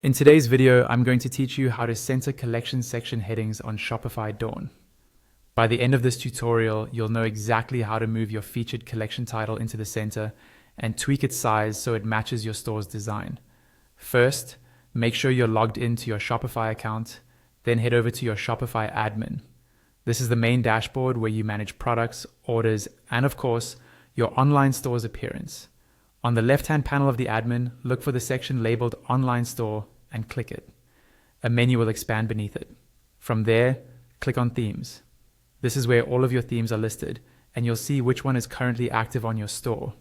In today's video, I'm going to teach you how to center collection section headings on Shopify Dawn. By the end of this tutorial, you'll know exactly how to move your featured collection title into the center and tweak its size so it matches your store's design. First, make sure you're logged into your Shopify account, then head over to your Shopify admin. This is the main dashboard where you manage products, orders, and of course, your online store's appearance. On the left-hand panel of the admin, look for the section labeled Online Store and click it. A menu will expand beneath it. From there, click on Themes. This is where all of your themes are listed, and you'll see which one is currently active on your store.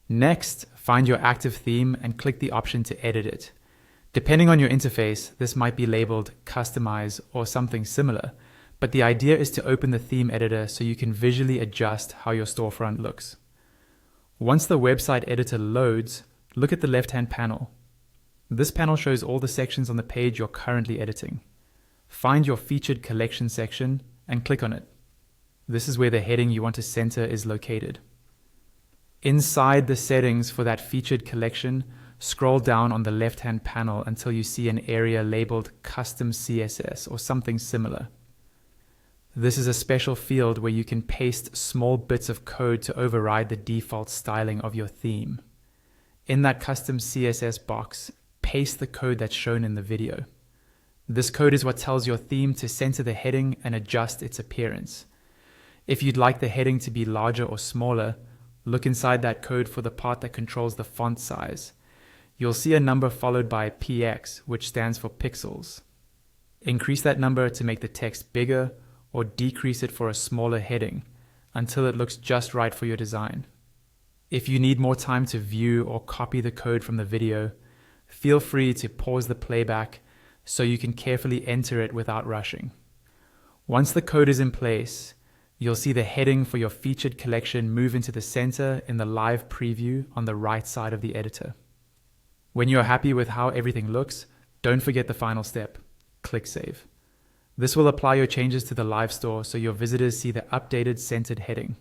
Next, find your active theme and click the option to edit it. Depending on your interface, this might be labeled Customize or something similar, but the idea is to open the theme editor so you can visually adjust how your storefront looks. Once the website editor loads, look at the left-hand panel. This panel shows all the sections on the page you're currently editing. Find your featured collection section and click on it. This is where the heading you want to center is located. Inside the settings for that featured collection, scroll down on the left-hand panel until you see an area labeled Custom CSS or something similar. This is a special field where you can paste small bits of code to override the default styling of your theme. In that custom CSS box, paste the code that's shown in the video. This code is what tells your theme to center the heading and adjust its appearance. If you'd like the heading to be larger or smaller, look inside that code for the part that controls the font size. You'll see a number followed by px, which stands for pixels. Increase that number to make the text bigger, or decrease it for a smaller heading until it looks just right for your design. If you need more time to view or copy the code from the video, feel free to pause the playback so you can carefully enter it without rushing. Once the code is in place, you'll see the heading for your featured collection move into the center in the live preview on the right side of the editor. When you're happy with how everything looks, don't forget the final step: click Save. This will apply your changes to the live store so your visitors see the updated centered heading.